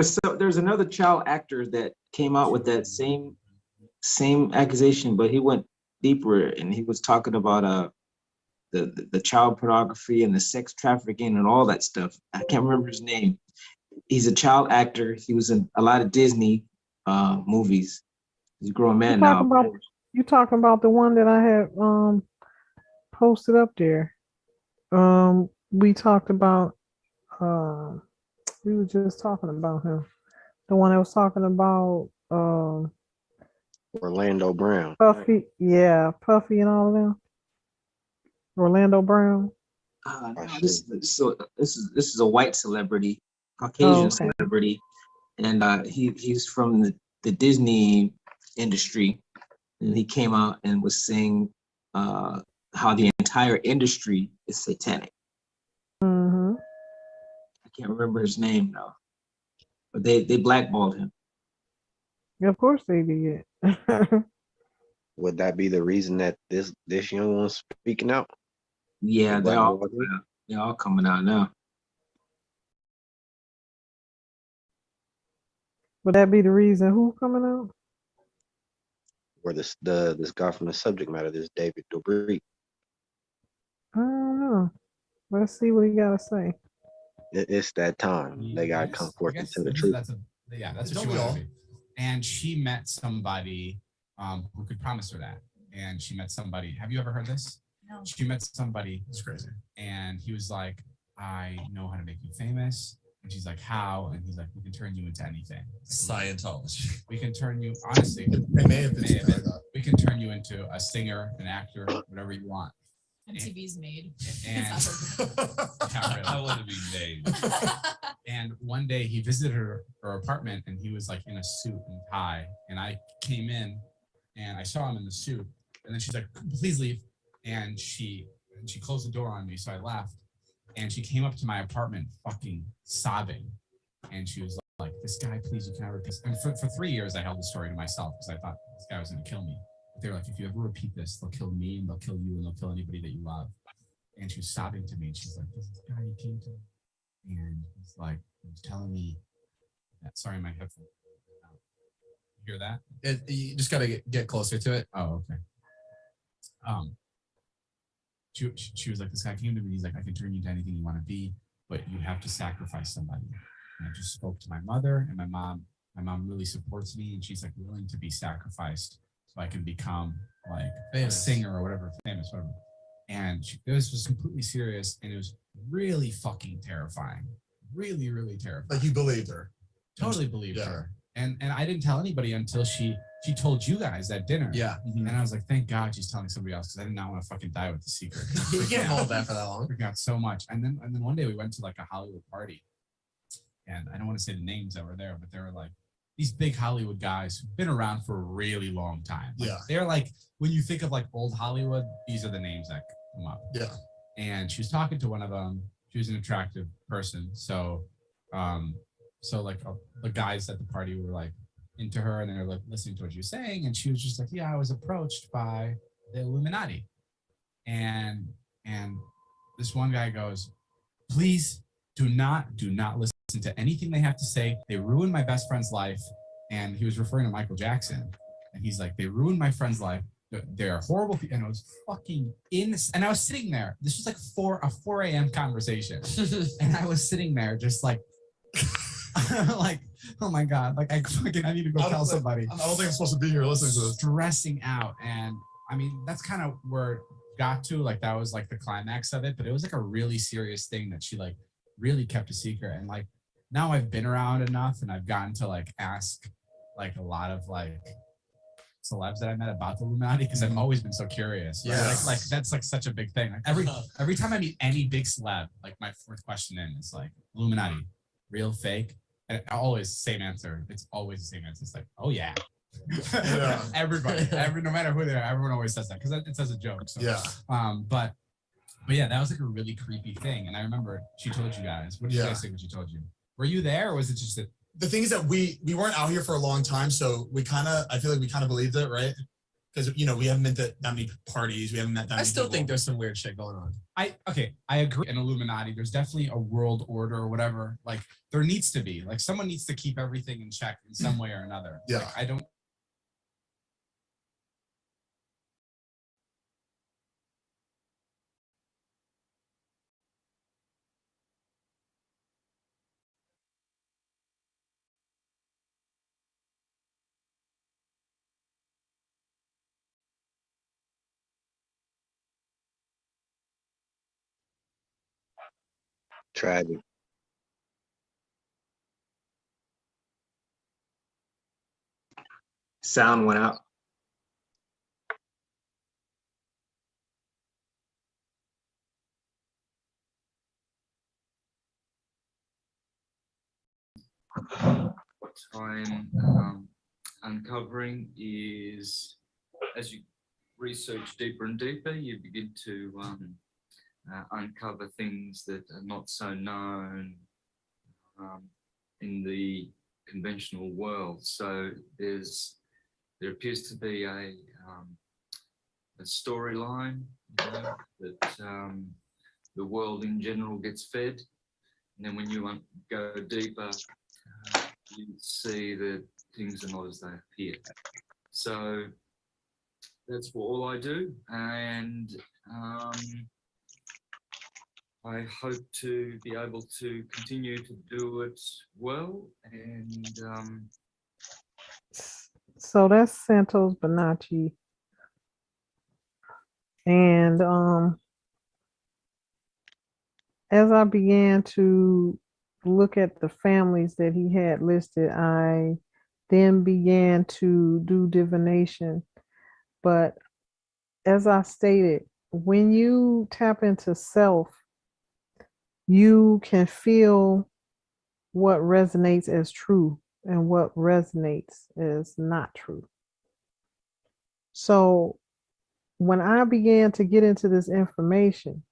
so there's another child actor that came out with that same accusation, but he went deeper and he was talking about the child pornography and the sex trafficking and all that stuff. I can't remember his name. He's a child actor. He was in a lot of Disney movies. He's a grown man now. You talking about the one that I had posted up there? We talked about. We were just talking about him. The one that was talking about Orlando Brown. Puffy, yeah, Puffy and all of them. Orlando Brown. This is a white celebrity, Caucasian celebrity, and he's from the Disney industry, and he came out and was saying how the entire industry is satanic. Mm-hmm. I can't remember his name now, but they blackballed him. Yeah, of course they did. Would that be the reason that this young one's speaking out? Yeah, they're all coming out now. Would that be the reason who coming out? Or this guy from the subject matter, this David Dobrik. I don't know. Let's see what he got to say. It's that time. They got to come forth and tell the truth. That's what she wanted to be. And she met somebody who could promise her that. And she met somebody. Have you ever heard this? No. She met somebody. It's crazy. And he was like, I know how to make you famous. And she's like, how? And he's like, we can turn you into anything. Scientology. We can turn you, honestly, It may have been. we can turn you into a singer, an actor, whatever you want. MTV's made. And yeah, really. I want to be made. And one day he visited her apartment and he was like in a suit and tie. And I came in and I saw him in the suit. And then she's like, please leave. And she closed the door on me. So I left. And she came up to my apartment fucking sobbing. And she was like, this guy, please, you cannot repeat. And for 3 years, I held the story to myself because I thought this guy was going to kill me. But they were like, if you ever repeat this, they'll kill me and they'll kill you and they'll kill anybody that you love. And she was sobbing to me. And she's like, this is the guy you came to. And he's like, he was telling me that, sorry, my headphone. You hear that? You just got to get closer to it. Oh, okay. She was like, this guy came to me. He's like, I can turn you into anything you want to be, but you have to sacrifice somebody. And I just spoke to my mother, and my mom really supports me, and she's like willing to be sacrificed so I can become like famous. A singer or whatever, famous, whatever. And it was completely serious, and it was really fucking terrifying. Really, really terrifying. Like you believed her. Totally believed her. And I didn't tell anybody until she told you guys at dinner. Yeah. Mm-hmm. And I was like, thank God she's telling somebody else because I did not want to fucking die with the secret. You can't hold that for that long. We got so much. And then one day we went to like a Hollywood party. And I don't want to say the names that were there, but they were like these big Hollywood guys who've been around for a really long time. Like, they're like, when you think of like old Hollywood, these are the names that come up. Yeah. And she was talking to one of them. She was an attractive person. So like the guys at the party were like into her and they were like listening to what she was saying. And she was just like, yeah, I was approached by the Illuminati. And this one guy goes, please do not listen to anything they have to say. They ruined my best friend's life. And he was referring to Michael Jackson. And he's like, they ruined my friend's life. They're horrible people. And it was fucking and I was sitting there. This was like a 4 a.m. conversation. And I was sitting there just like, like, oh my God, like I need to go tell somebody. I don't think I'm supposed to be here listening to this. Stressing out. And I mean, that's kind of where it got to, like that was like the climax of it, but it was like a really serious thing that she like really kept a secret. And like now I've been around enough and I've gotten to like ask like a lot of like celebs that I met about the Illuminati because I've always been so curious. Yeah. Like that's like such a big thing. Like every time I meet any big celeb, like my fourth question in is like, Illuminati, real, fake? And always same answer. It's always the same answer. It's like, oh yeah. Everybody, no matter who they are, everyone always says that because it's as a joke. So, yeah. But yeah, that was like a really creepy thing. And I remember she told you guys. What did you guys think when she told you? Were you there, or was it just that? The thing is that we weren't out here for a long time, so I feel like we kind of believed it, right? because we haven't been to that many parties. We haven't met that I many still people. think there's some weird shit going on. I agree. An Illuminati, there's definitely a world order or whatever. Like there needs to be. Like someone needs to keep everything in check in some way or another. Yeah. Like, I don't. Tragic. Sound went out. What I'm uncovering is as you research deeper and deeper, you begin to uncover things that are not so known in the conventional world. So there appears to be a storyline that the world in general gets fed, and then when you go deeper, you see that things are not as they appear. So that's all I do, and I hope to be able to continue to do it well. And So that's Santos Bonacci. And as I began to look at the families that he had listed, I then began to do divination. But as I stated, when you tap into self, you can feel what resonates as true and what resonates as not true. So when I began to get into this information,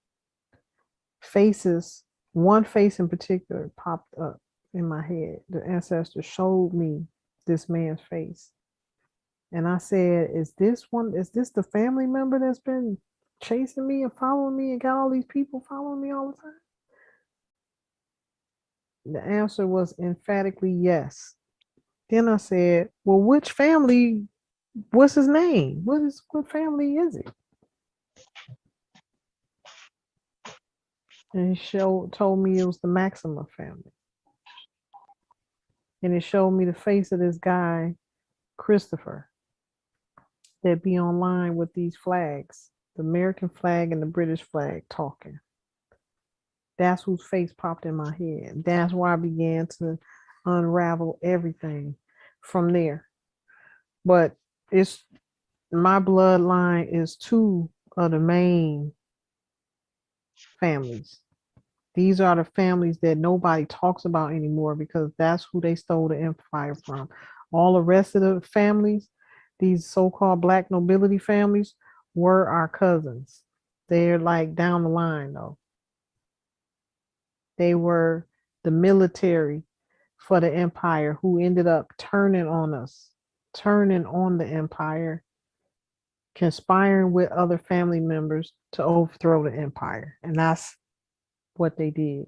one face in particular popped up in my head. The ancestor showed me this man's face. And I said, is this the family member that's been chasing me and following me and got all these people following me all the time? The answer was emphatically yes. Then I said, well, which family, what's his name? What family is it? And he told me it was the Maxima family. And it showed me the face of this guy, Christopher, that be online with these flags, the American flag and the British flag talking. That's whose face popped in my head. That's why I began to unravel everything from there. But it's my bloodline is two of the main families. These are the families that nobody talks about anymore because that's who they stole the empire from. All the rest of the families, these so-called black nobility families, were our cousins. They're like down the line though. They were the military for the empire who ended up turning on us, turning on the empire, conspiring with other family members to overthrow the empire. And that's what they did.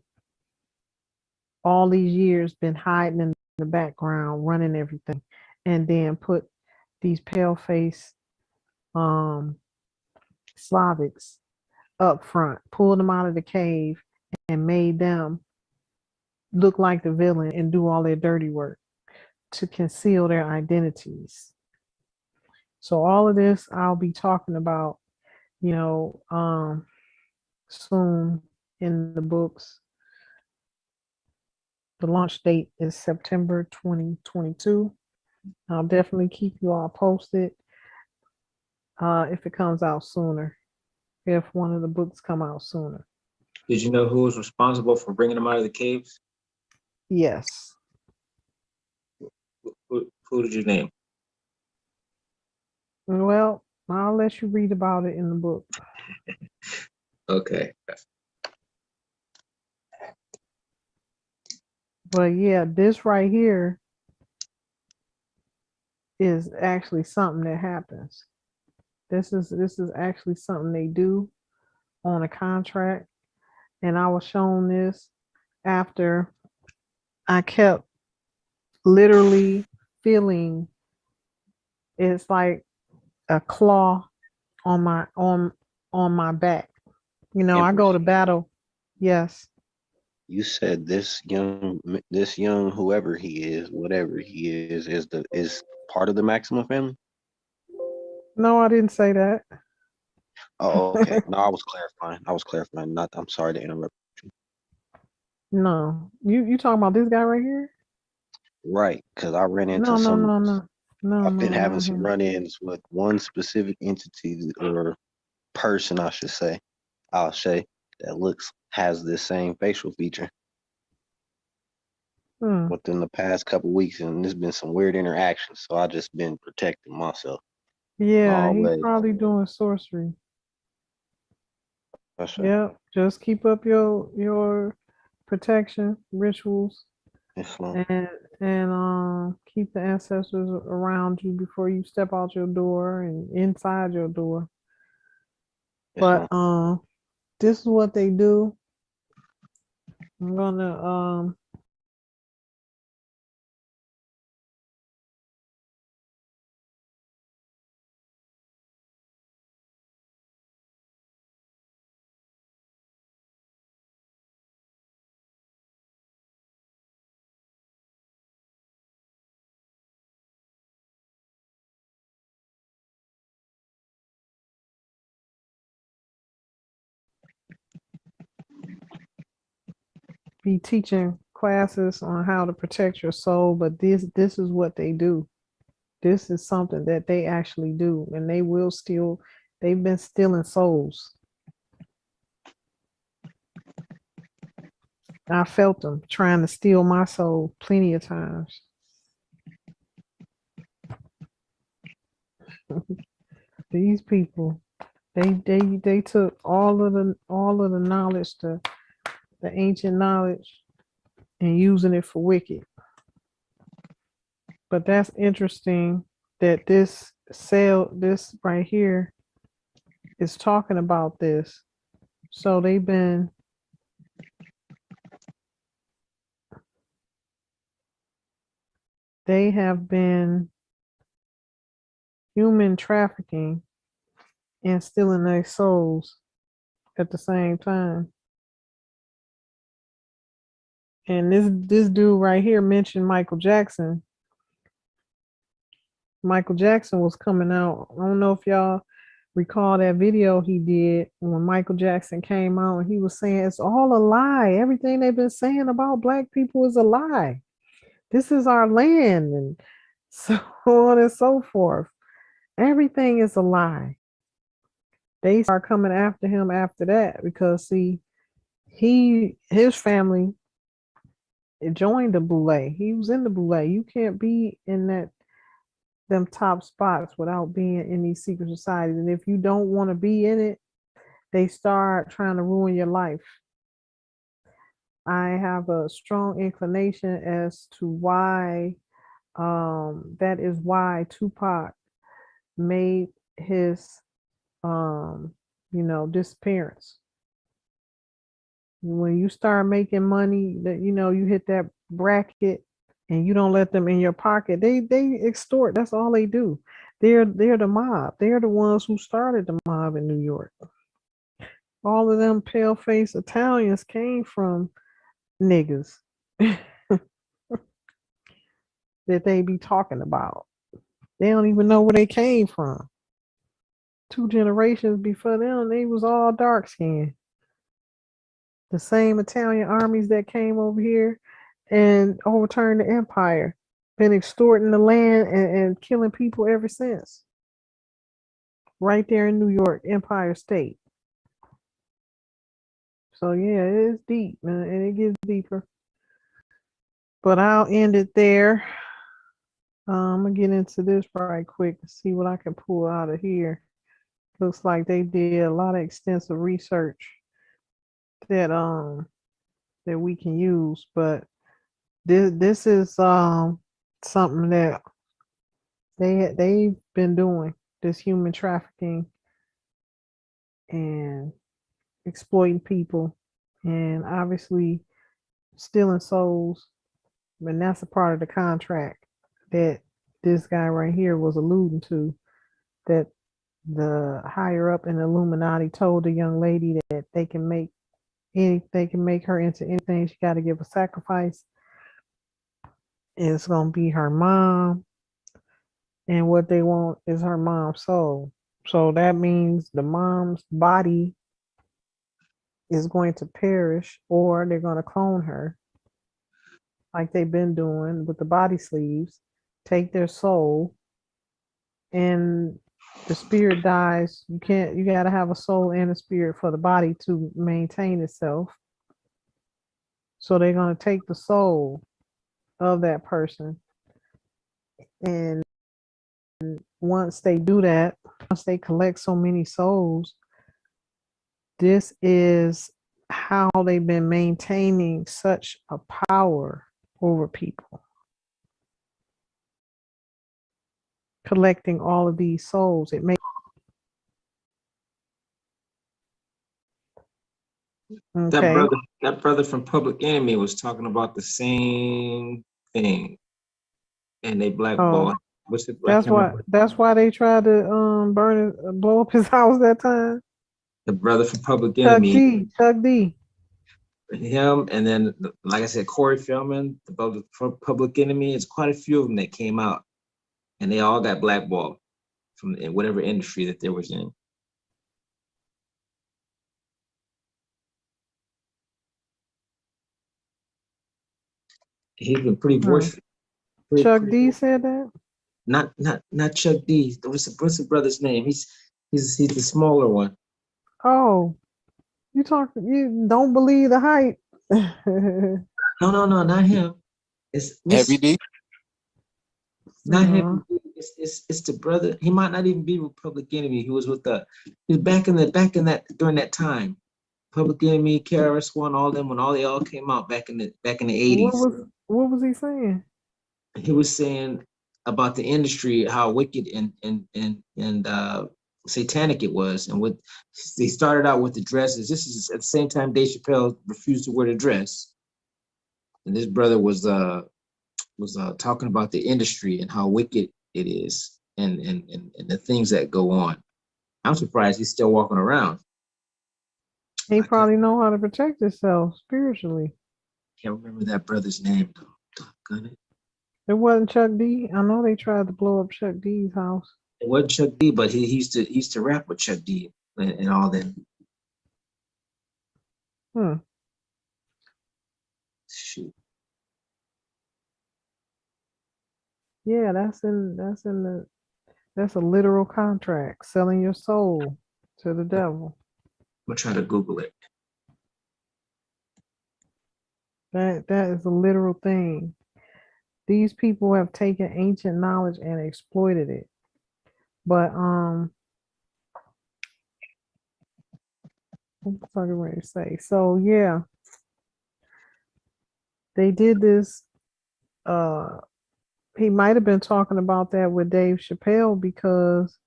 All these years been hiding in the background, running everything, and then put these pale-faced Slavics up front, pulled them out of the cave and made them look like the villain and do all their dirty work to conceal their identities. So all of this I'll be talking about, soon in the books. The launch date is September 2022. I'll definitely keep you all posted if it comes out sooner, if one of the books come out sooner. Did you know who was responsible for bringing them out of the caves? Yes. Who did you name? Well, I'll let you read about it in the book. Okay. But yeah, this right here is actually something that happens. This is actually something they do on a contract. And I was shown this after I kept literally feeling it's like a claw on my back. You know, I go Empress, to battle. Yes. you said this young whoever he is, whatever he is part of the Maximum family. No, I didn't say that. Oh, okay. No, I was clarifying. I was clarifying. Not. I'm sorry to interrupt. No. You talking about this guy right here? Right, because I ran into No, no, some. no, no. No, I've been no, having not some him. run-ins with one specific entity or person, I should say. I'll say that has this same facial feature Hmm. within the past couple weeks, and there's been some weird interactions. So I just been protecting myself Yeah, he's always. probably doing sorcery. That's right. Yep. Just keep up your protection rituals Islam. and keep the ancestors around you before you step out your door and inside your door. Islam. But this is what they do. I'm gonna be teaching classes on how to protect your soul, but this is what they do. This is something that they actually do, and they will steal. They've been stealing souls. I felt them trying to steal my soul plenty of times. These people, they took all of the knowledge, the ancient knowledge, and using it for wicked. But that's interesting that this right here is talking about this. So they have been human trafficking and stealing their souls at the same time. And this dude right here mentioned Michael Jackson. Michael Jackson was coming out. I don't know if y'all recall that video he did when Michael Jackson came out and he was saying it's all a lie. Everything they've been saying about black people is a lie. This is our land and so on and so forth. Everything is a lie. They start coming after him after that because see, his family joined the Boule. He was in the Boule. You can't be in them top spots without being in these secret societies. And if you don't want to be in it, they start trying to ruin your life. I have a strong inclination as to why that is why Tupac made his disappearance. When you start making money that you hit that bracket and you don't let them in your pocket, they extort. That's all they do. They're the mob. They're the ones who started the mob in New York. All of them pale faced Italians came from niggas that they be talking about. They don't even know where they came from. 2 generations before them, they was all dark skinned. The same Italian armies that came over here and overturned the empire, been extorting the land and killing people ever since. Right there in New York, Empire State. So yeah, it is deep, man, and it gets deeper. But I'll end it there. I'm gonna get into this right quick and see what I can pull out of here. Looks like they did a lot of extensive research that we can use, but this is something that they've been doing. this human trafficking and exploiting people and obviously stealing souls. And that's a part of the contract that this guy right here was alluding to, that the higher up in the Illuminati told the young lady that they can make her into anything. She got to give a sacrifice. It's gonna be her mom, and what they want is her mom's soul. So that means the mom's body is going to perish, or they're going to clone her, like they've been doing with the body sleeves. Take their soul, and the spirit dies. You got to have a soul and a spirit for the body to maintain itself. So they're going to take the soul of that person, and once they do that, once they collect so many souls, this is how they've been maintaining such a power over people, collecting all of these souls. It makes okay. That brother from Public Enemy was talking about the same thing, and they blackballed. What's it? That's why they tried to blow up his house that time. The brother from Public Enemy. Chuck D. Him, and then, like I said, Corey Feldman, the brother from Public Enemy. It's quite a few of them that came out, and they all got blackballed from whatever industry that they was in. He's been pretty voiceful. Chuck D said that? Not Chuck D. What's the brother's name? He's the smaller one. Oh, you don't believe the hype. No, not him. It's Heavy D. not him. It's the brother. He might not even be with Public Enemy. He was back in that during that time. Public Enemy, KRS-One, all them, when they all came out back in the 80s. What was he saying? He was saying about the industry, how wicked and satanic it was, and what they started out with the dresses. This is at the same time Dave Chappelle refused to wear the dress, and this brother was talking about the industry and how wicked it is, and the things that go on. I'm surprised he's still walking around. He probably know how to protect himself spiritually. Can't remember that brother's name though. It wasn't Chuck D. I know they tried to blow up Chuck D's house. It wasn't Chuck D, but he used to rap with Chuck D and all that. Shoot. Yeah, that's a literal contract, selling your soul to the devil. I'm trying to Google it. That is a literal thing. These people have taken ancient knowledge and exploited it. But what was I going to say? So yeah, they did this. He might have been talking about that with Dave Chappelle, because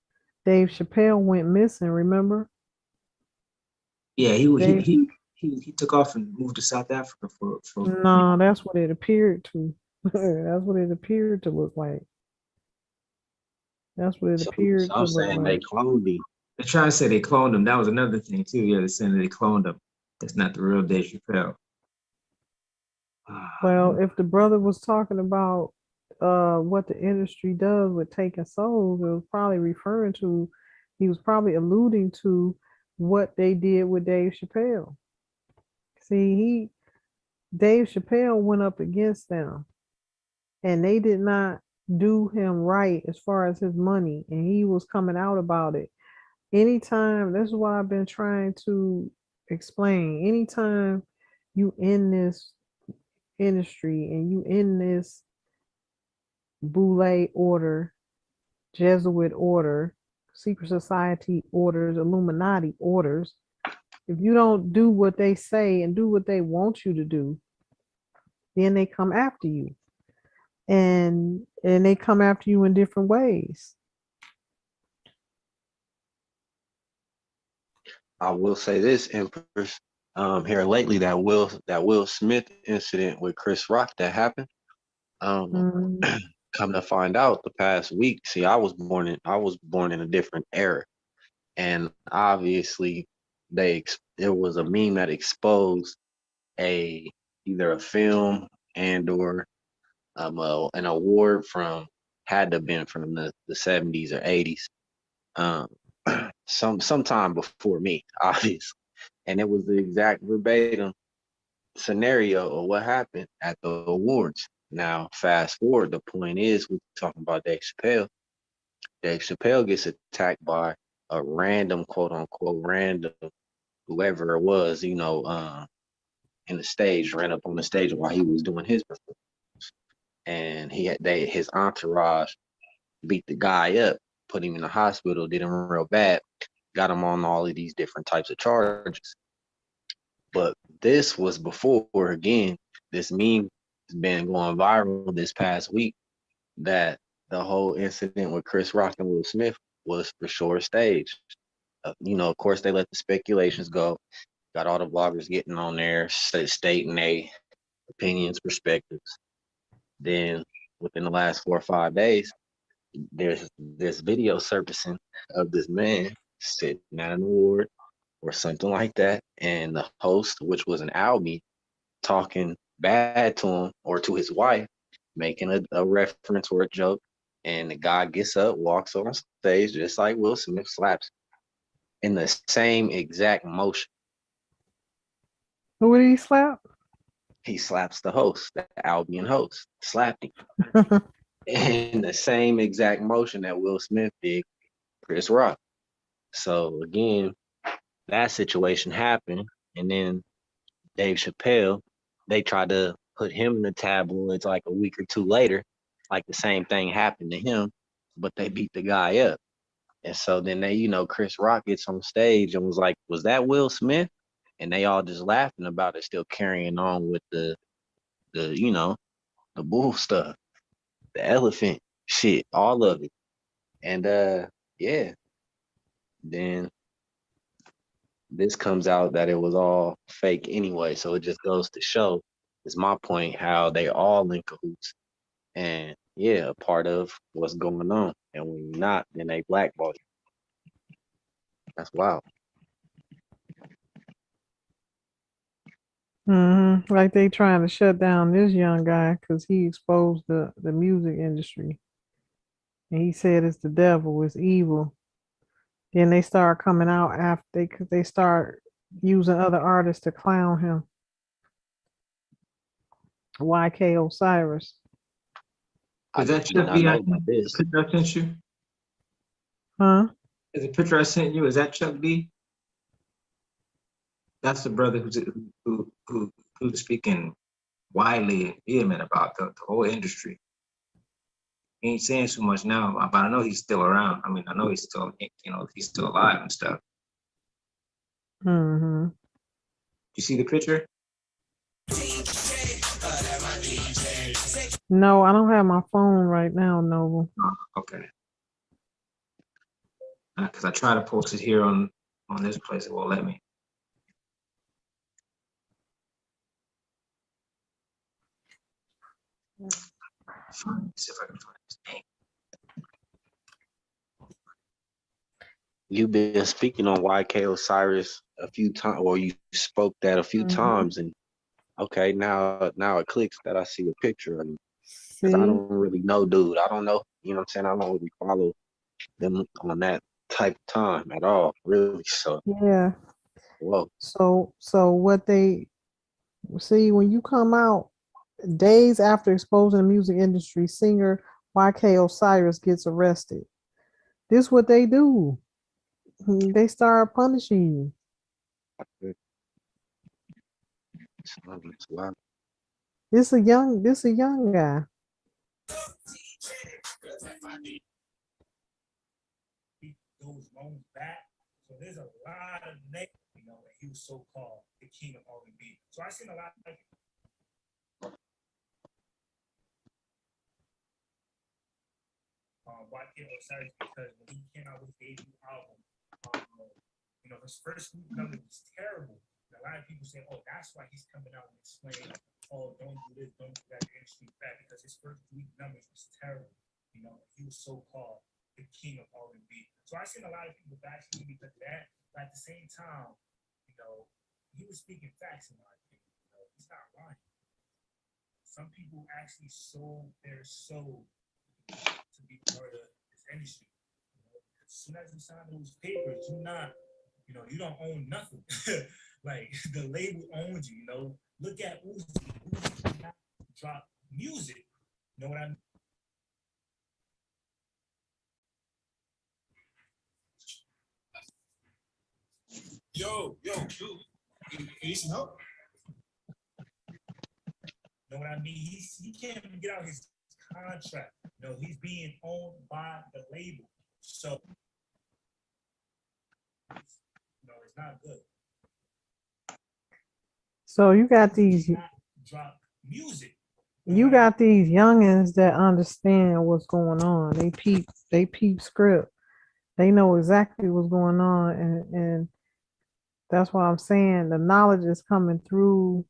Dave Chappelle went missing. Remember? Yeah, he took off and moved to South Africa for. No, that's what it appeared to. That's what it appeared to look like. That's what it appeared to look like. They cloned him. They're trying to say they cloned him. That was another thing too. Yeah, they're saying that they cloned him. That's not the real Dave Chappelle. Well, if the brother was talking about what the industry does with taking souls, it was probably referring to, he was probably alluding to what they did with Dave Chappelle. See, Dave Chappelle went up against them, and they did not do him right as far as his money, and he was coming out about it. Anytime, this is what I've been trying to explain. Anytime you in this industry and you in this Boule order, Jesuit order, secret society orders, Illuminati orders, if you don't do what they say and do what they want you to do, then they come after you. And they come after you in different ways. I will say this, Empress, here lately that Will Smith incident with Chris Rock that happened. Um, Mhm. come to find out, the past week, see, I was born in a different era, and obviously, it was a meme that exposed a either a film and or an award from had to have been from the 70s or 80s, um, sometime before me, obviously, and it was the exact verbatim scenario of what happened at the awards. Now, fast forward, the point is we're talking about Dave Chappelle. Dave Chappelle gets attacked by a random, quote unquote, random, whoever it was, in the stage, ran up on the stage while he was doing his performance. And his entourage beat the guy up, put him in the hospital, did him real bad, got him on all of these different types of charges. But this was before, again, this meme has been going viral this past week that the whole incident with Chris Rock and Will Smith was for sure staged. Of course, they let the speculations go, got all the bloggers getting on there, stating their opinions, perspectives. Then within the last 4 or 5 days, there's this video surfacing of this man sitting at an award or something like that, and the host, which was an Albie, talking bad to him or to his wife, making a reference or a joke, and the guy gets up, walks on stage just like Will Smith, slaps in the same exact motion. Who did he slap? He slaps the host, the Albion host, slapped him in the same exact motion that Will Smith did Chris Rock. So again, that situation happened, and then Dave Chappelle, they tried to put him in the tabloids like a week or two later, like the same thing happened to him, but they beat the guy up. And so then Chris Rock gets on stage and was like, "Was that Will Smith?" And they all just laughing about it, still carrying on with the the bull stuff, the elephant shit, all of it. And yeah, then this comes out that it was all fake anyway. So it just goes to show, is my point, how they all in cahoots and yeah, a part of what's going on. And when you're not, then they blackball you. That's wild. Like they trying to shut down this young guy because he exposed the music industry. And he said it's the devil, it's evil. Then they start coming out after because they start using other artists to clown him. YK Osiris. I Is that did Chuck not D? know about this. The picture I sent you? Huh? Is the picture I sent you? Is that Chuck D? That's the brother who's speaking widely and vehement about the whole industry. He ain't saying so much now, but I know he's still around. I mean, I know he's still, he's still alive and stuff. Mm-hmm. You see the picture? No, I don't have my phone right now, Noble. Oh, okay. Because I try to post it here on this place, it won't let me. See if I can find his name. You've been speaking on YK Osiris a few times, or you spoke that a few times, and okay, now it clicks that I see a picture of him. Because I See? don't really know, dude. I don't know. You know what I'm saying? I don't really follow them on that type of time at all, really. So, Yeah. whoa. So what they see when you come out days after exposing the music industry, singer YK Osiris gets arrested. This what they do. They start punishing you. It's wild. This a young guy. Goes long back. So there's a lot of names, and he was so called the king of R&B. So I seen a lot of YK Osiris because when he came out with his debut album, his first week number was terrible. And a lot of people say, oh, that's why he's coming out and explaining, oh, don't do this, don't do that, the industry back, because his first week numbers was terrible. You know, he was so-called the king of R&B. So I seen a lot of people bashing him because of that. But at the same time, you know, he was speaking facts in my opinion. You know, he's not lying. Some people actually sold their soul to be part of this industry. You know, as soon as you sign those papers, you're not, you know, you don't own nothing. Like the label owns you. You know, look at Uzi. Uzi cannot drop music. You know what I mean? Yo, dude. You need some help? Know what I mean? He can't even get out his contract. You know, he's being owned by the label. So, you know, it's not good. So you got these, Not drop music. you got these youngins that understand what's going on. They peep script. They know exactly what's going on, and that's why I'm saying the knowledge is coming through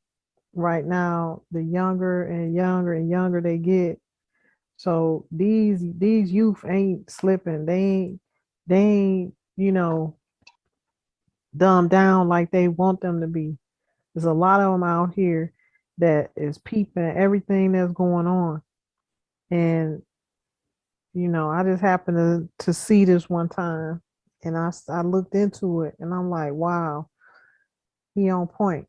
right now. The younger and younger and younger they get, so these youth ain't slipping. They ain't you know dumbed down like they want them to be. There's a lot of them out here that is peeping everything that's going on, and you know, I just happened to see this one time, and I looked into it, and I'm like, wow, he on point.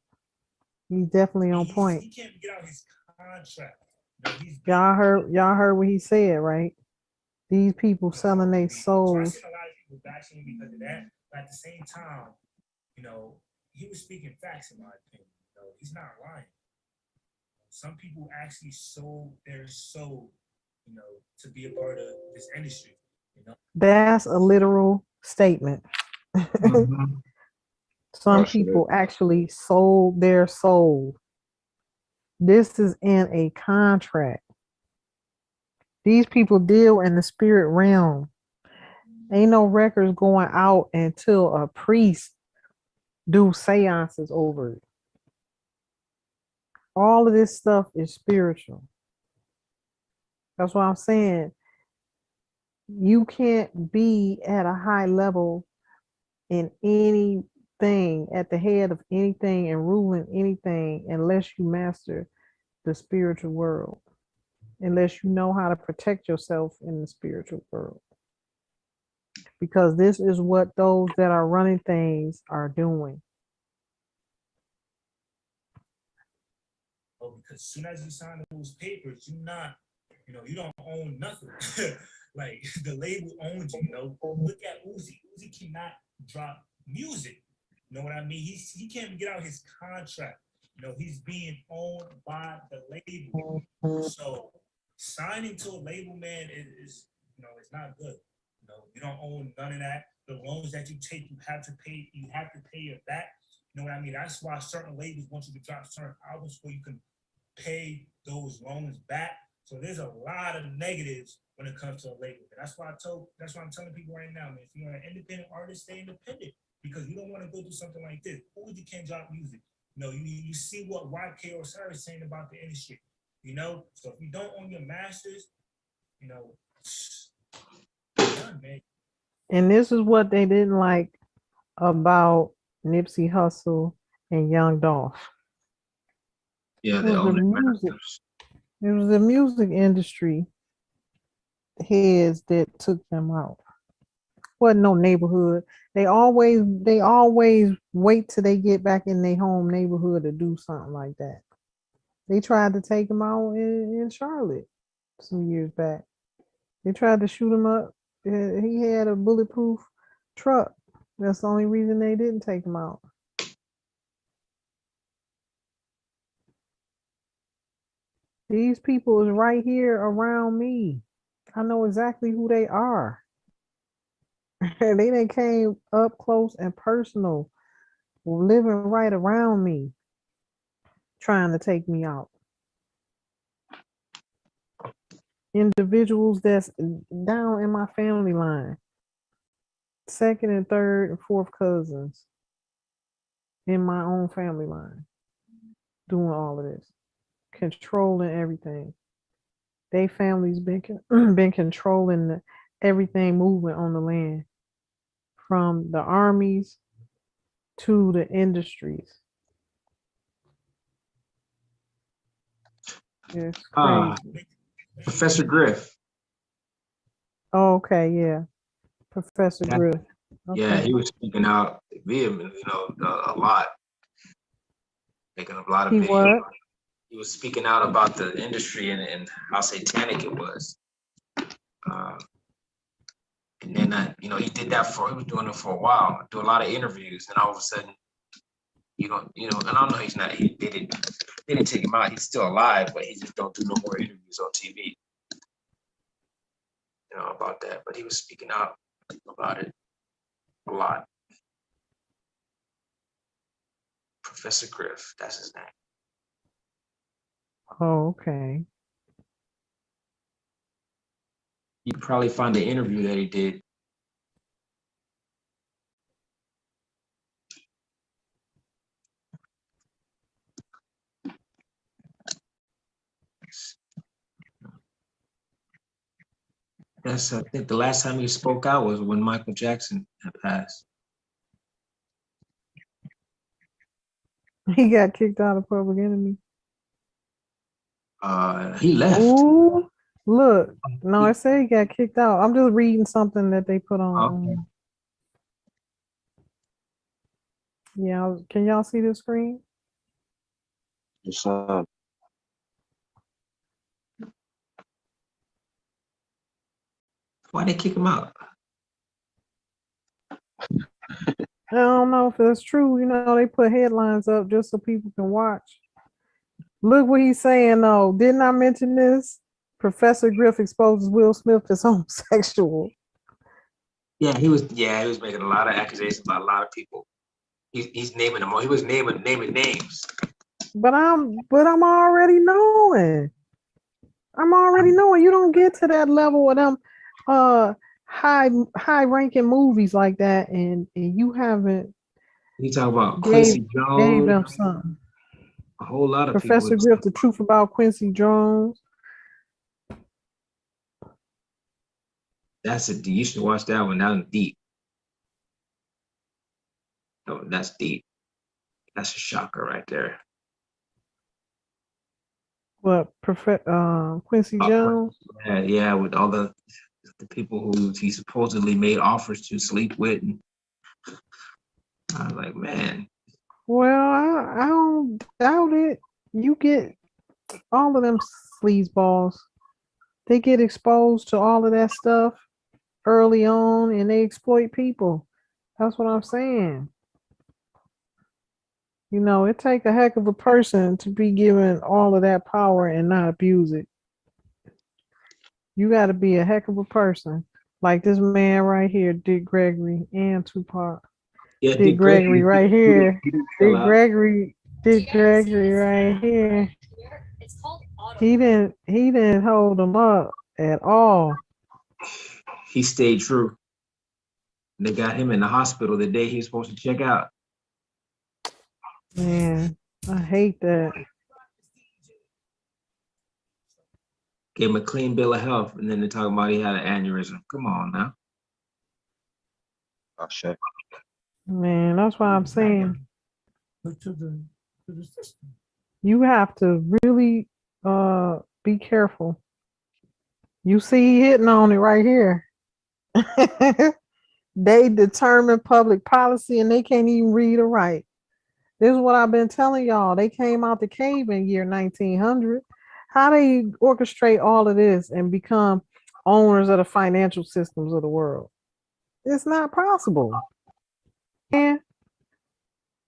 He's definitely on point. He can't get out his contract. You know, Y'all heard what he said, right? These people selling their So I souls. seen a lot of people bashing him because of that. But at the same time, you know, he was speaking facts in my opinion. You know, he's not lying. Some people actually sold their soul, you know, to be a part of this industry. You know, That's a literal statement. Mhm. Some Absolutely. people actually sold their soul. This is in a contract. These people deal in the spirit realm. Ain't no records going out until a priest do seances over it. All of this stuff is spiritual. That's what I'm saying. You can't be at a high level in anything, at the head of anything and ruling anything unless you master the spiritual world, unless you know how to protect yourself in the spiritual world. Because this is what those that are running things are doing. because as soon as you sign those papers, you're not, you know, you don't own nothing. Like the label owns you. You know, look at Uzi. Uzi cannot drop music. You know what I mean? He can't get out his contract. You know, he's being owned by the label. So signing to a label, man, is you know, it's not good. You know, you don't own none of that. The loans that you take, you have to pay. You have to pay it back. You know what I mean? That's why certain labels want you to drop certain albums where you can pay those loans back. So there's a lot of negatives when it comes to a label. And that's why I'm telling people right now, man, if you're an independent artist, stay independent because you don't want to go through something like this. Uzi can't drop music. You know, you see what YK or Sarah is saying about the industry. You know, so if you don't own your masters, you know, done, man. And this is what they didn't like about Nipsey Hussle and Young Dolph. Yeah, It they was the own their music. masters. It was the music industry heads that took them out. Wasn't no neighborhood. They always wait till they get back in their home neighborhood to do something like that. They tried to take him out in Charlotte some years back. They tried to shoot him up. He had a bulletproof truck. That's the only reason they didn't take him out. These people is right here around me. I know exactly who they are. They done came up close and personal, living right around me, trying to take me out. Individuals that's down in my family line, second and third and fourth cousins. in my own family line doing all of this, controlling everything. They family's been been controlling everything moving on the land, from the armies to the industries. It's Ah, crazy. Professor Griff. Oh, okay, yeah. Professor Yeah. Griff. Yeah, Okay. he was speaking out vehemently, a lot, making a lot of He videos. what? He was speaking out about the industry and how satanic it was. Uh, and then, he did that he was doing it for a while, do a lot of interviews, and all of a sudden, and I know he's not, they didn't take him out. He's still alive, but he just don't do no more interviews on TV, about that. But he was speaking out about it a lot. Professor Griff, that's his name. Oh, okay. You can probably find the interview that he did. I think the last time he spoke out was when Michael Jackson had passed. He got kicked out of Public Enemy. He left. Ooh, look. No, I say he got kicked out. I'm just reading something that they put on. Okay. Yeah, can y'all see the screen? It's, Why they kick him out? I don't know if that's true. They put headlines up just so people can watch. Look what he's saying though. Didn't I mention this? Professor Griff exposes Will Smith as homosexual. Yeah, he was making a lot of accusations about a lot of people. He's naming them all. He was naming names. But I'm already knowing. You don't get to that level with them high ranking movies like that and you haven't You talk about gave Quincy Jones, them something. a whole lot of Professor people. Griff, The Truth About Quincy Jones. That's you should watch that one. That one's deep. No, that's deep. That's a shocker right there. What Quincy Jones? Yeah, with all the people who he supposedly made offers to sleep with. And I was like, man. Well, I don't doubt it. You get all of them sleazeballs. They get exposed to all of that stuff early on and they exploit people. That's what I'm saying. It take a heck of a person to be given all of that power and not abuse it. You got to be a heck of a person. Like this man right here, Dick Gregory and Tupac. Yeah, Dick Gregory right here. Dick Gregory right here. He didn't hold them up at all. He stayed true. They got him in the hospital the day he was supposed to check out. Man, I hate that. Gave him a clean bill of health, and then they're talking about he had an aneurysm. Come on now. oh shit. Man, that's why I'm saying you have to really be careful. You see he hitting on it right here. They determine public policy and they can't even read or write. This is what I've been telling y'all. They came out the cave in year 1900. How they orchestrate all of this and become owners of the financial systems of the world? It's not possible. And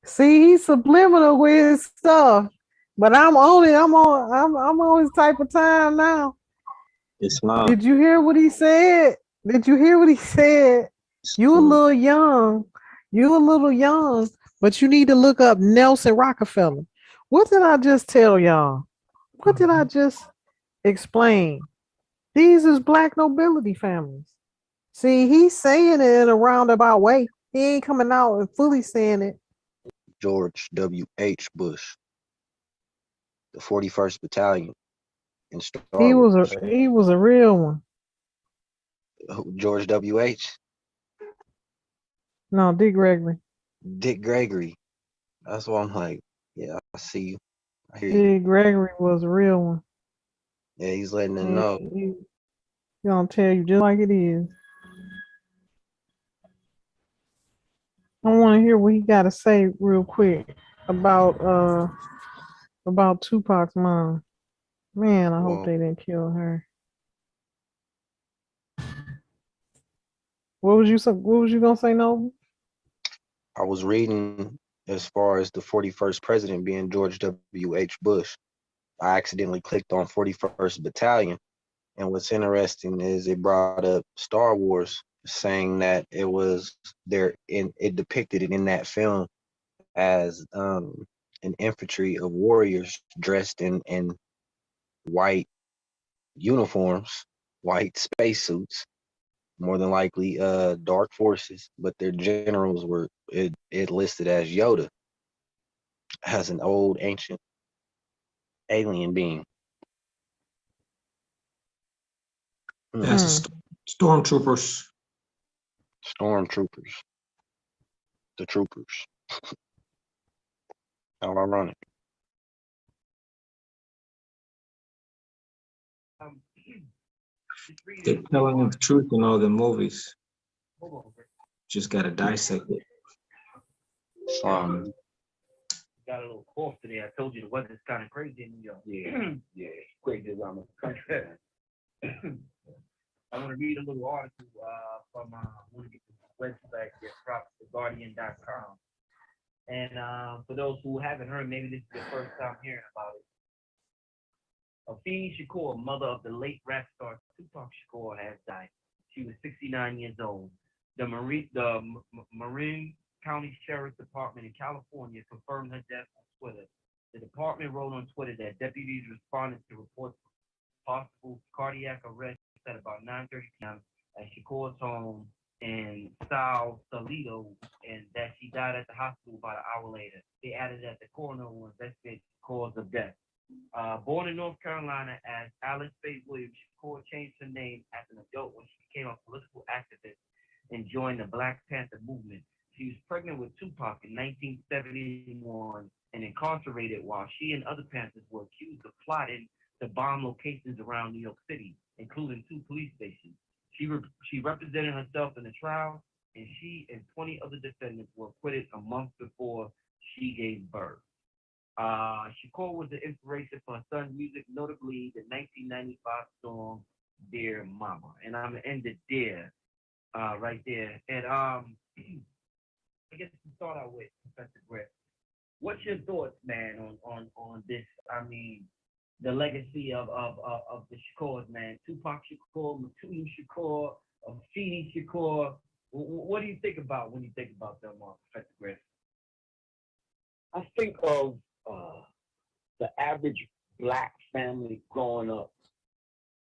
see, he's subliminal with his stuff, but I'm on his type of time now. Islam. Did you hear what he said? You a little young. But you need to look up Nelson Rockefeller. What did I just tell y'all? What did I just explain? These is black nobility families. See, he's saying it in a roundabout way. He ain't coming out and fully saying it. George W.H. Bush, the 41st Battalion in Star Wars. He was a real one. George W.H. No, Dick Gregory. Dick Gregory. That's why I'm like, yeah, I see you. I hear you. Dick Gregory was a real one. Yeah, he's letting them know. He gonna tell you just like it is. I want to hear what he got to say real quick about Tupac's mom. Man, I hope Well, they didn't kill her. What was you gonna say, Nova? I was reading as far as the 41st president being George W.H. Bush. I accidentally clicked on 41st Battalion. And what's interesting is it brought up Star Wars, saying that it was there in it depicted it in that film as an infantry of warriors dressed in white uniforms, white spacesuits, more than likely dark forces, but their generals were it listed as Yoda, as an old ancient alien being. That's the stormtroopers. Stormtroopers, the troopers. How ironic. They're telling the truth in all the movies. Just gotta dissect it. Got a little cough today. I told you the weather's kind of crazy in New York. Yeah, yeah, crazy around the country. I want to read a little article from I want to get the website, get props to Guardian.com. And for those who haven't heard, maybe this is your first time hearing about it. Afeni Shakur, mother of the late rap star Tupac Shakur, has died. She was 69 years old. The Marin County Sheriff's Department in California confirmed her death on Twitter. The department wrote on Twitter that deputies responded to reports of possible cardiac arrest at about 9:30 p.m. at Shakur's home in Sao Salito, and that she died at the hospital about an hour later. They added that the coroner will investigate the cause of death. Born in North Carolina as Alice Faye Williams, Shakur changed her name as an adult when she became a political activist and joined the Black Panther movement. She was pregnant with Tupac in 1971 and incarcerated while she and other Panthers were accused of plotting to bomb locations around New York City, including 2 police stations. She represented herself in the trial, and she and 20 other defendants were acquitted a month before she gave birth. Shakur was the inspiration for her son's music, notably the 1995 song "Dear Mama," and I'm gonna end it there, right there. And I guess to start out with, Professor Griff, what's your thoughts, man, on this? I mean, the legacy of the Shakurs, man. Tupac Shakur, Mutulu Shakur, Afeni Shakur. What do you think about when you think about them, Professor Griff? I think of the average Black family growing up,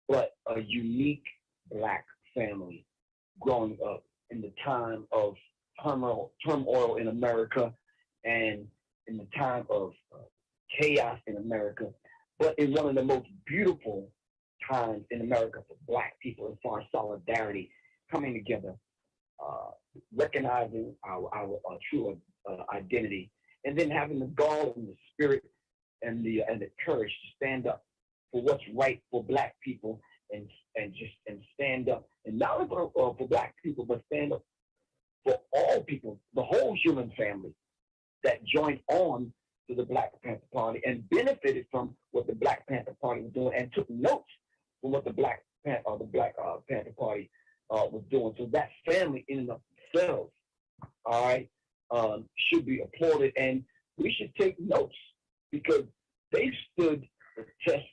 but a unique Black family growing up in the time of turmoil in America and in the time of chaos in America, but in one of the most beautiful times in America for Black people as far as solidarity, coming together, recognizing our true identity, and then having the gall and the spirit and the courage to stand up for what's right for Black people and stand up, and not only for Black people, but stand up for all people, the whole human family that joined on to the Black Panther Party and benefited from what the Black Panther Party was doing and took notes from what the Black Panther Party was doing. So that family in and of themselves, all right, should be applauded, and we should take notes because they've stood the test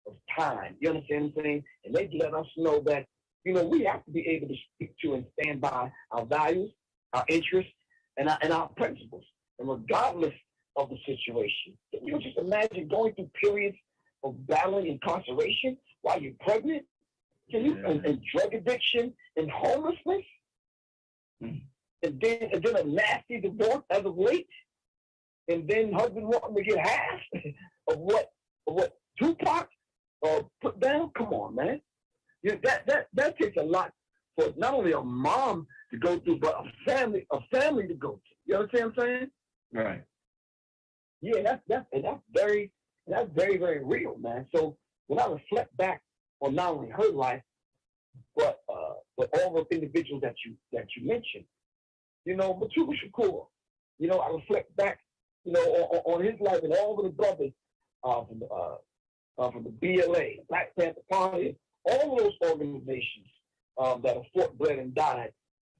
of time. You understand what I'm saying? And they've let us know that, you know, we have to be able to speak to and stand by our values, our interests, and our principles. And regardless of the situation, can you just imagine going through periods of battling incarceration while you're pregnant? Can you, and drug addiction and homelessness? And then a nasty divorce as of late? and then husband wanting to get half of what Tupac put down. Come on, man. That takes a lot for not only a mom to go through, but a family to go through. You understand what I'm saying? Right. Yeah, that's very, very real, man. So when I reflect back on not only her life, but all the individuals that you mentioned, Machuga Shakur, I reflect back, on his life and all of the brothers from the BLA, Black Panther Party, all of those organizations that have fought, bled, and died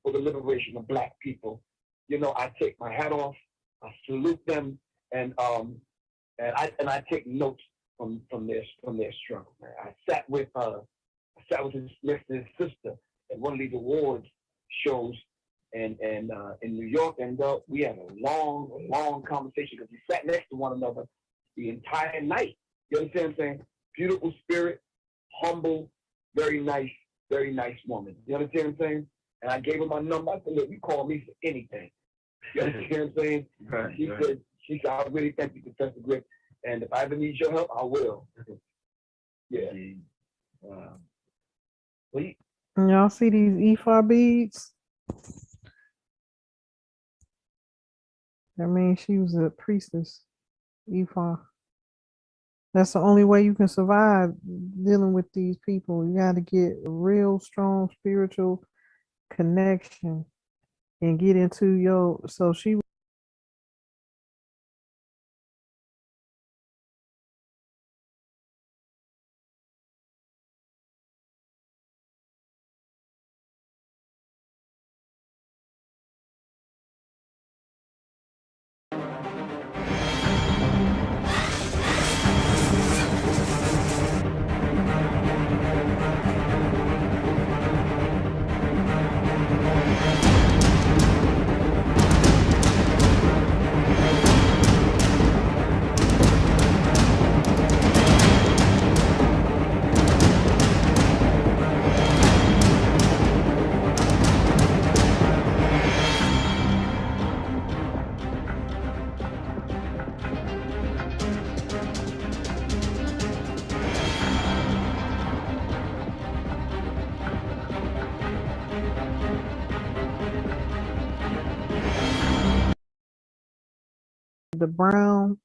for the liberation of Black people. I take my hat off, I salute them, and I take notes from their struggle, man. I sat with his sister at one of these awards shows and in New York, and we had a long conversation because we sat next to one another the entire night. You understand what I'm saying? Beautiful spirit, humble, very nice woman. You understand what I'm saying? And I gave her my number. I said, look, you call me for anything. You understand what I'm saying? Right, She said, I really thank you, Professor Griff. And if I ever need your help, I will. Yeah. Wow. Well, Y'all see these Ephah beads? I mean, she was a priestess, Ephah. That's the only way you can survive dealing with these people. You got to get a real strong spiritual connection and get into so she the brown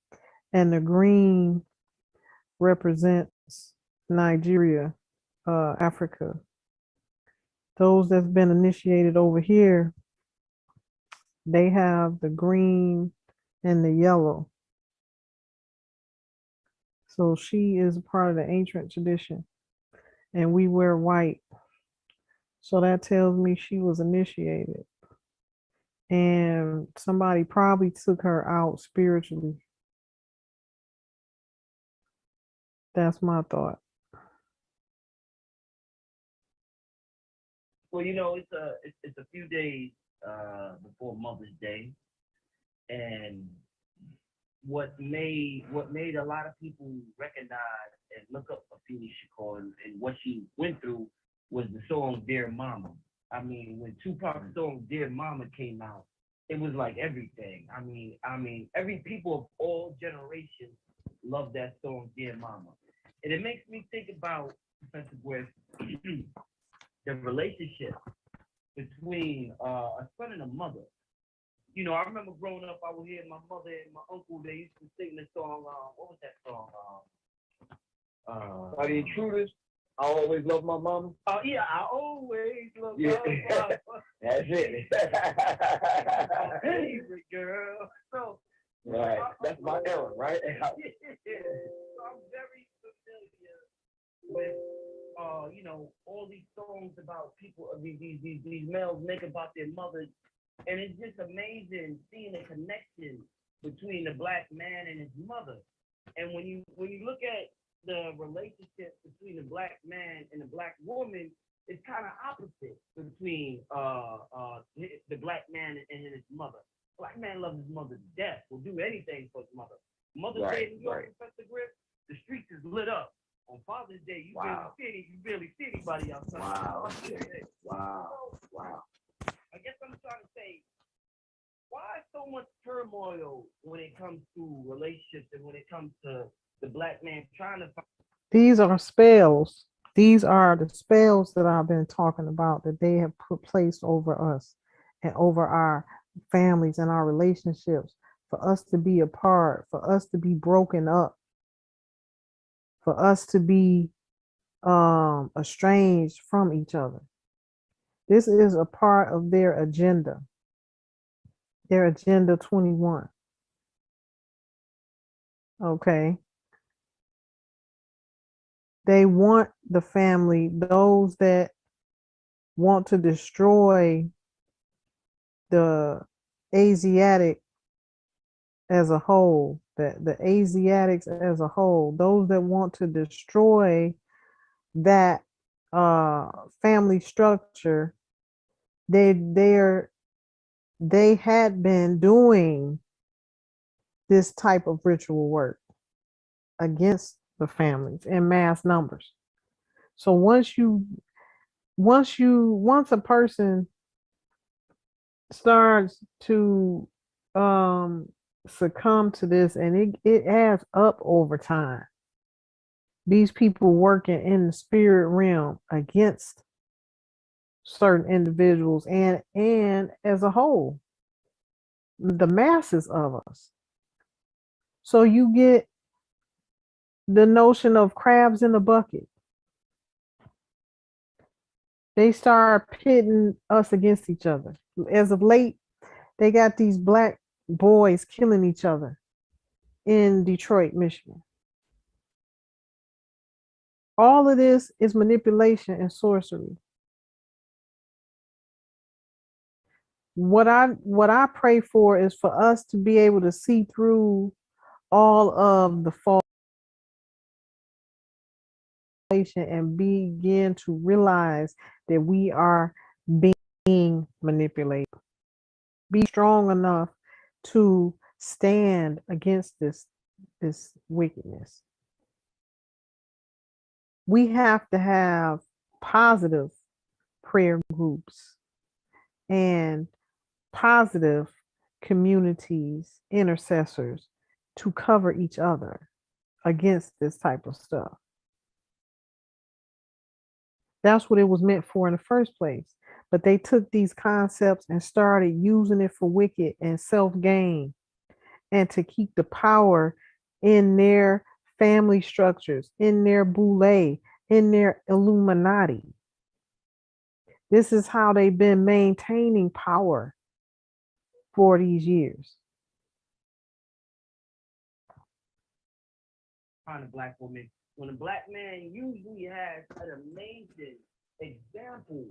and the green represents Nigeria, Africa. Those that's been initiated over here, they have the green and the yellow. So she is a part of the ancient tradition, and we wear white. So that tells me she was initiated. And somebody probably took her out spiritually. That's my thought. Well, it's a few days before Mother's Day, and what made a lot of people recognize and look up Afeni Shakur and what she went through was the song "Dear Mama." I mean, when Tupac's song "Dear Mama" came out, it was like everything. I mean, every people of all generations love that song "Dear Mama," and it makes me think about Professor Griff. The relationship between a son and a mother. I remember growing up, I would hear my mother and my uncle, they used to sing the song, what was that song? Are the intruders? I always love my mama. Oh, yeah, I always love Yeah. my mama. That's it. My favorite girl. So, right. That's my era, right? So I'm very familiar with all these songs about people, these males make about their mothers, and it's just amazing seeing the connection between the Black man and his mother. And when you look at the relationship between the Black man and the Black woman, it's kind of opposite between the Black man and his mother. Black man loves his mother to death, will do anything for his mother. Mother's Day in New York, Professor Griff, the streets is lit up. On Father's Day, you barely see anybody outside. Wow. Wow. I guess I'm trying to say, why so so much turmoil when it comes to relationships and when it comes to the black man trying to find. These are spells. These are the spells that I've been talking about that they have put placed over us and over our families and our relationships for us to be apart, for us to be broken up, for us to be estranged from each other. This is a part of their agenda, their agenda 21. Okay. They want the family, those that want to destroy the Asiatic as a whole, the Asiatics as a whole, those that want to destroy that family structure, they had been doing this type of ritual work against the families in mass numbers. So once a person starts to succumb to this, and it adds up over time. These people working in the spirit realm against certain individuals and as a whole, the masses of us. So you get the notion of crabs in a bucket. They start pitting us against each other. As of late, they got these black boys killing each other in Detroit, Michigan. All of this is manipulation and sorcery. What I pray for is for us to be able to see through all of the false and begin to realize that we are being manipulated. Be strong enough to stand against this wickedness. We have to have positive prayer groups and positive communities, intercessors to cover each other against this type of stuff. That's what it was meant for in the first place. But they took these concepts and started using it for wicked and self-gain and to keep the power in their family structures, in their boule, in their Illuminati. This is how they've been maintaining power for these years. Find a black woman when a black man usually has an amazing example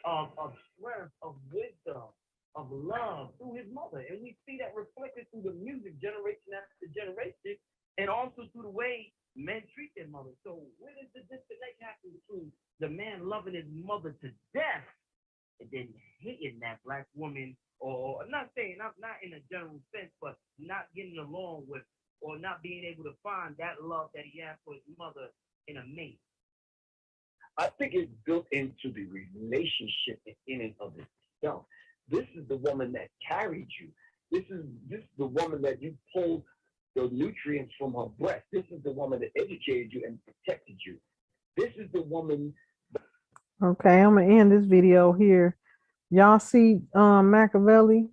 of strength, of wisdom, of love through his mother. And we see that reflected through the music generation after generation, and also through the way men treat their mother. So where does the disconnect happen between the man loving his mother to death and then hating that black woman, or not saying, not in a general sense, but not getting along with or not being able to find that love that he has for his mother in a mate? I think it's built into the relationship in and of itself. This is the woman that carried you. This is the woman that you pulled the nutrients from her breast. This is the woman that educated you and protected you. This is the woman. Okay, I'm gonna end this video here. Y'all see Machiavelli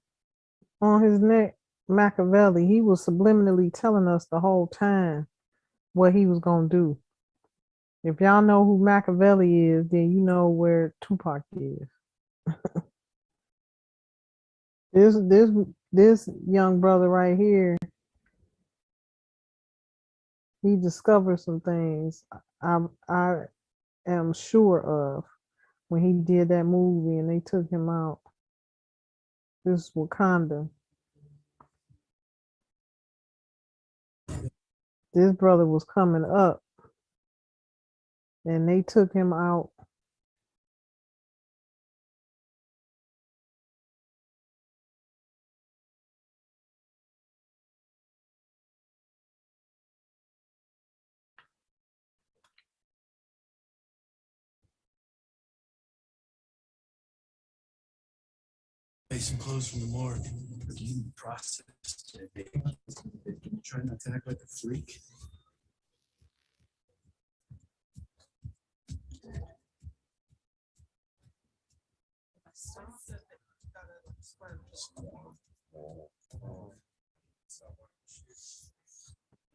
on his neck? Machiavelli, he was subliminally telling us the whole time what he was gonna do. If y'all know who Machiavelli is, then you know where Tupac is. This young brother right here, he discovered some things I am sure of when he did that movie and they took him out. This is Wakanda. This brother was coming up and they took him out. Some clothes from the morgue. Again, process today. Try not to act like a freak.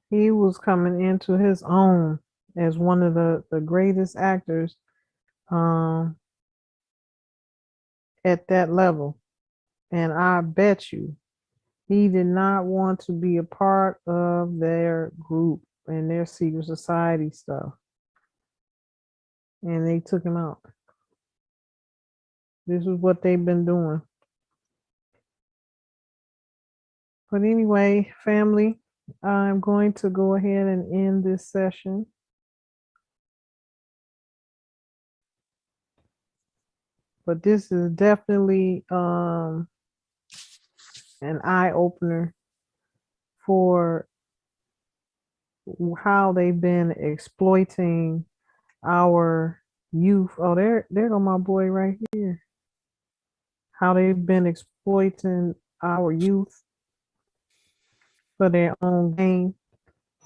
He was coming into his own as one of the greatest actors at that level. And I bet you he did not want to be a part of their group and their secret society stuff. And they took him out. This is what they've been doing. But anyway, family, I'm going to go ahead and end this session. But this is definitely an eye opener for how they've been exploiting our youth. Oh, there go my boy right here. How they've been exploiting our youth for their own gain,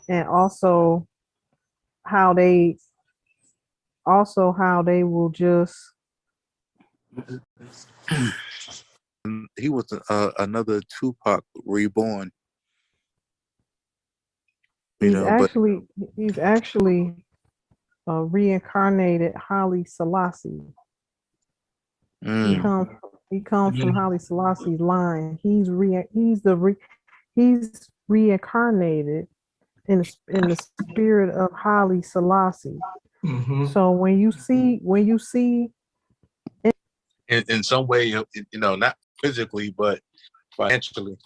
and also how they will just He was another Tupac reborn. he's actually reincarnated Haile Selassie. He comes from Haile Selassie's line. He's reincarnated in the spirit of Haile Selassie. So when you see in some way, not physically, but financially.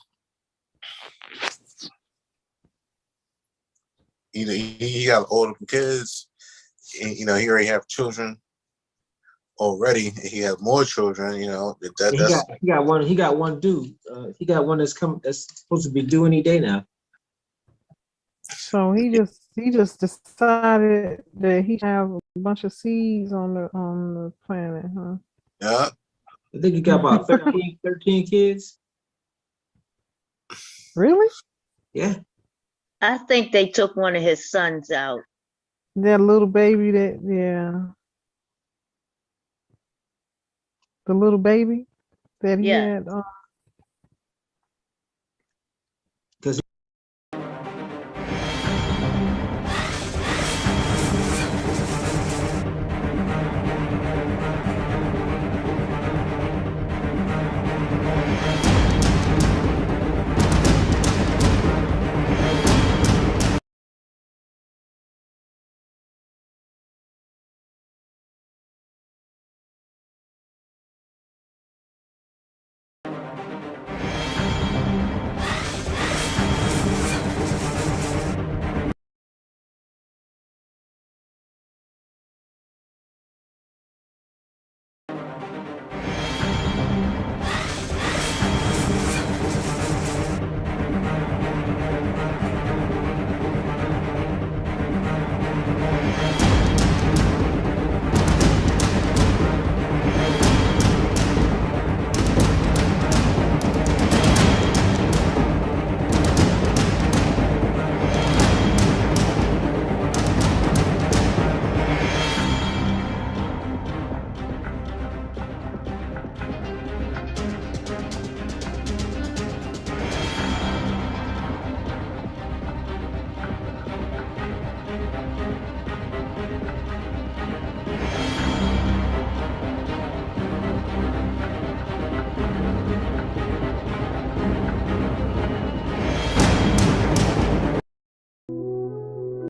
He got all of the kids. He already have children already. He has more children. He got one. He got one due. He got one that's supposed to be due any day now. So he just decided that he have a bunch of seeds on the planet, huh? Yeah. I think he got about 13 kids. Really? Yeah. I think they took one of his sons out. That little baby the little baby that he had